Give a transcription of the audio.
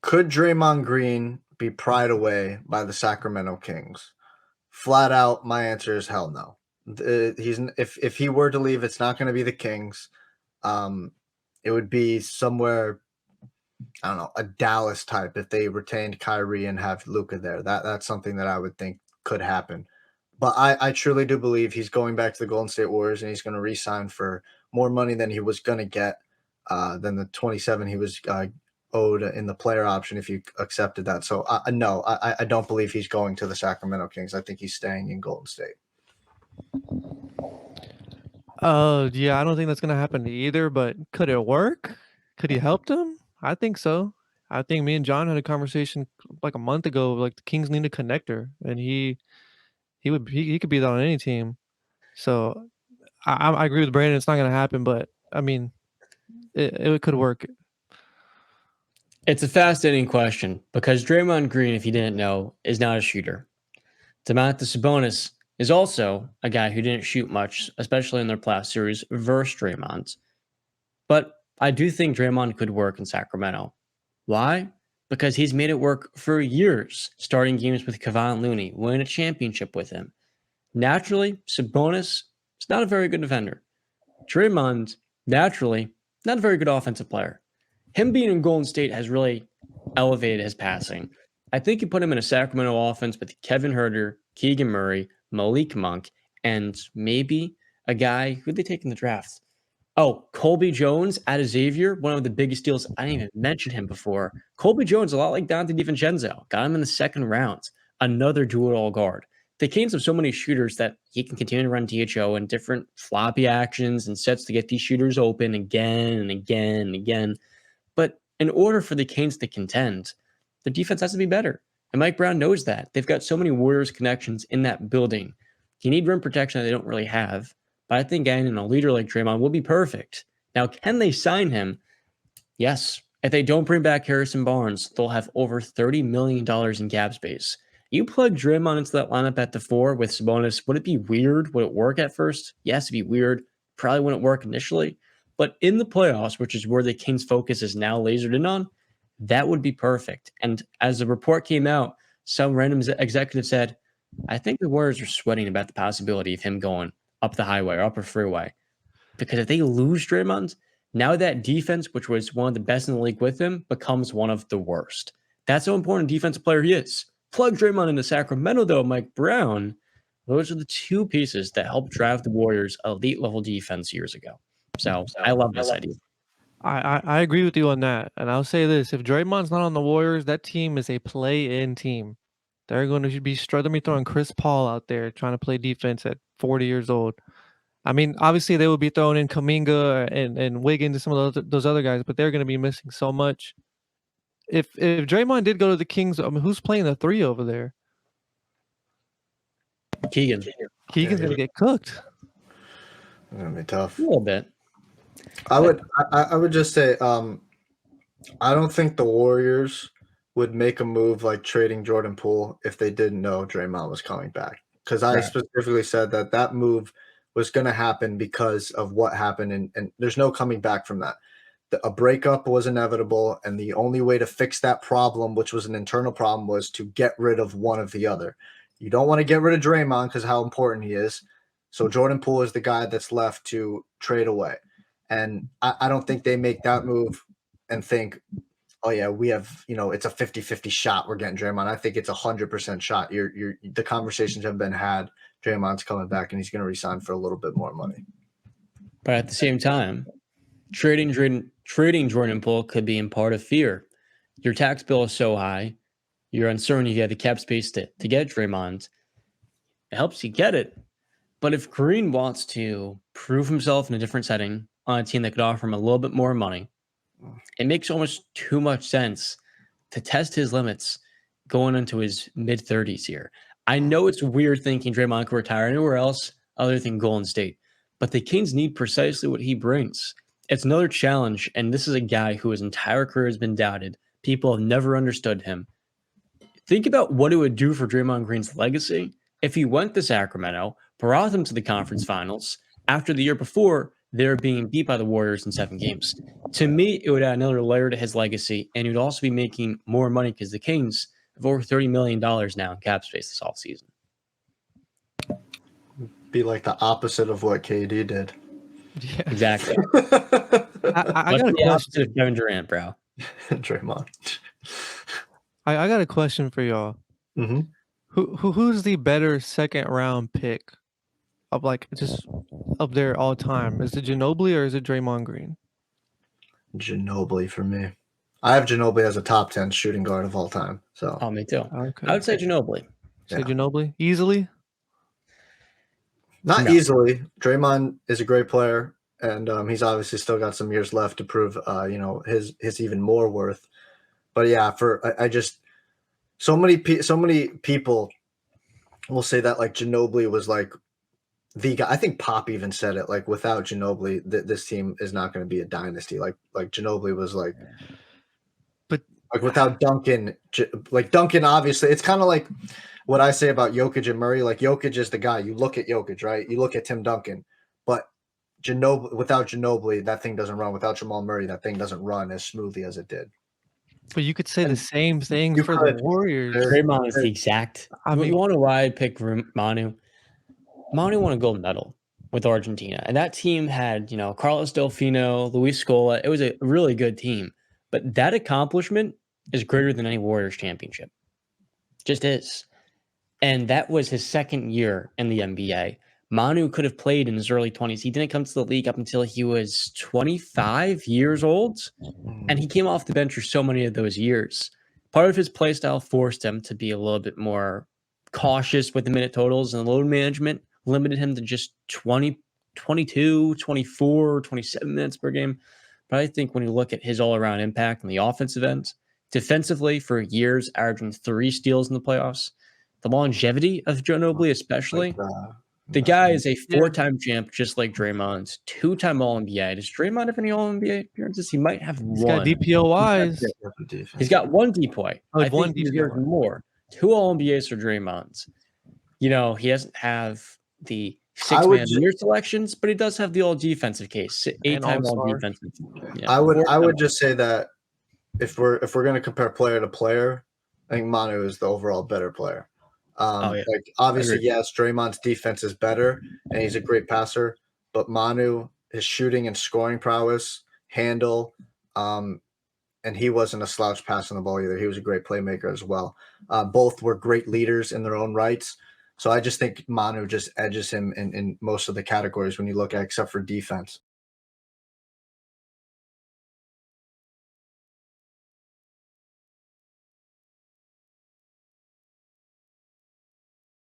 Could Draymond Green be pried away by the Sacramento Kings? Flat out, my answer is hell no. He's if he were to leave, it's not going to be the Kings. It would be somewhere, I don't know, a Dallas type if they retained Kyrie and have Luka there. That's something that I would think could happen. But I truly do believe he's going back to the Golden State Warriors and he's going to re-sign for more money than he was going to get than the 27 he was owed in the player option if you accepted that. So no, I don't believe he's going to the Sacramento Kings. I think he's staying in Golden State. Yeah, I don't think that's gonna happen either, but could it work? Could he help them? I think so. I think me and John had a conversation like a month ago, like the Kings need a connector, and he could be that on any team. So I agree with Brandon. It's not gonna happen, but I mean, it could work. It's a fascinating question because Draymond Green, if you didn't know, is not a shooter. Domantas Sabonis is also a guy who didn't shoot much, especially in their playoff series versus Draymond. But I do think Draymond could work in Sacramento. Why? Because he's made it work for years, starting games with Kevon Looney, winning a championship with him. Naturally, Sabonis is not a very good defender. Draymond, naturally, not a very good offensive player. Him being in Golden State has really elevated his passing. I think you put him in a Sacramento offense with Kevin Huerter, Keegan Murray, Malik Monk, and maybe a guy who they take in the draft. Oh, Colby Jones out of Xavier, one of the biggest deals. I didn't even mention him before. Colby Jones, a lot like Dante DiVincenzo, got him in the second round. Another dual guard. The Canes have so many shooters that he can continue to run THO and different floppy actions and sets to get these shooters open again and again and again. But in order for the Canes to contend, the defense has to be better. And Mike Brown knows that. They've got so many Warriors connections in that building. You need rim protection that they don't really have. But I think getting a leader like Draymond will be perfect. Now, can they sign him? Yes. If they don't bring back Harrison Barnes, they'll have over $30 million in cap space. You plug Draymond into that lineup at the 4 with Sabonis, would it be weird? Would it work at first? Yes, it'd be weird. Probably wouldn't work initially. But in the playoffs, which is where the Kings' focus is now lasered in on, that would be perfect. And as the report came out, some random executive said, I think the Warriors are sweating about the possibility of him going up the highway or up a freeway. Because if they lose Draymond, now that defense, which was one of the best in the league with him, becomes one of the worst. That's how important a defensive player he is. Plug Draymond into Sacramento, though, Mike Brown. Those are the two pieces that helped drive the Warriors' elite-level defense years ago. So I love this idea. I agree with you on that. And I'll say this. If Draymond's not on the Warriors, that team is a play-in team. They're going to be throwing Chris Paul out there trying to play defense at 40 years old. I mean, obviously they would be throwing in Kuminga and Wiggins and some of those other guys, but they're going to be missing so much. If Draymond did go to the Kings, I mean, who's playing the 3 over there? Keegan's going to get cooked. It's going to be tough. A little bit. I would just say I don't think the Warriors would make a move like trading Jordan Poole if they didn't know Draymond was coming back. Because I specifically said that move was going to happen because of what happened, and there's no coming back from that. A breakup was inevitable, and the only way to fix that problem, which was an internal problem, was to get rid of one of the other. You don't want to get rid of Draymond because how important he is. So Jordan Poole is the guy that's left to trade away. And I don't think they make that move and think, oh, yeah, we have, it's a 50-50 shot we're getting Draymond. I think it's 100% shot. The conversations have been had. Draymond's coming back, and he's going to resign for a little bit more money. But at the same time, trading Jordan Poole could be in part of fear. Your tax bill is so high. You're uncertain you have the cap space to get Draymond. It helps you get it. But if Green wants to prove himself in a different setting on a team that could offer him a little bit more money, it makes almost too much sense to test his limits going into his mid-30s here. I know it's weird thinking Draymond could retire anywhere else other than Golden State, but the Kings need precisely what he brings. It's another challenge, and this is a guy who his entire career has been doubted. People have never understood him. Think about what it would do for Draymond Green's legacy if he went to Sacramento, brought them to the conference finals. After the year before, they're being beat by the Warriors in 7 games. To me, it would add another layer to his legacy, and he would also be making more money because the Kings have over $30 million now in cap space this offseason. Be like the opposite of what KD did. Yeah, Exactly. I got a the question. opposite of Kevin Durant, bro. Draymond. I got a question for y'all. Mm-hmm. Who's the better second round pick of like just of their all time? Is it Ginobili or is it Draymond Green? Ginobili for me. I have Ginobili as a top 10 shooting guard of all time. So Oh, me too. Okay. I would say Ginobili. Say Yeah. Ginobili easily. not No. easily. Draymond is a great player, and he's obviously still got some years left to prove, his even more worth. But yeah, I just so many people will say that like Ginobili was like the guy. I think Pop even said it, like without Ginobili, this team is not going to be a dynasty. Like Ginobili was like, But like without Duncan, like Duncan, obviously, it's kind of like what I say about Jokic and Murray. Like Jokic is the guy. You look at Jokic, right? You look at Tim Duncan, but without Ginobili, that thing doesn't run. Without Jamal Murray, that thing doesn't run as smoothly as it did. But you could say the same thing You for could. the Warriors. Draymond is the exact. I mean- you want to know why I picked Manu? Manu won a gold medal with Argentina, and that team had Carlos Delfino, Luis Scola. It was a really good team, but that accomplishment is greater than any Warriors championship. Just is, and that was his second year in the NBA. Manu could have played in his early 20s. He didn't come to the league up until he was 25 years old, and he came off the bench for so many of those years. Part of his play style forced him to be a little bit more cautious with the minute totals, and load management limited him to just 20, 22, 24, 27 minutes per game. But I think when you look at his all-around impact on the offensive end, defensively for years, averaging 3 steals in the playoffs, the longevity of Ginobili especially, the guy is a 4-time champ, just like Draymond, 2-time All-NBA. Does Draymond have any All-NBA appearances? He might have He's one. got DPOYs. He's got one DPOY. Oh, I one think he deserves DPOY. more. 2 All-NBAs for Draymond. He doesn't have the 6-man year selections, but he does have the all-defensive case. 8-time all-defensive. Yeah. I would just say that if we're going to compare player to player, I think Manu is the overall better player. Like obviously, yes, Draymond's defense is better, and he's a great passer. But Manu, his shooting and scoring prowess, handle, and he wasn't a slouch passing the ball either. He was a great playmaker as well. Both were great leaders in their own rights. So I just think Manu just edges him in most of the categories when you look at, except for defense.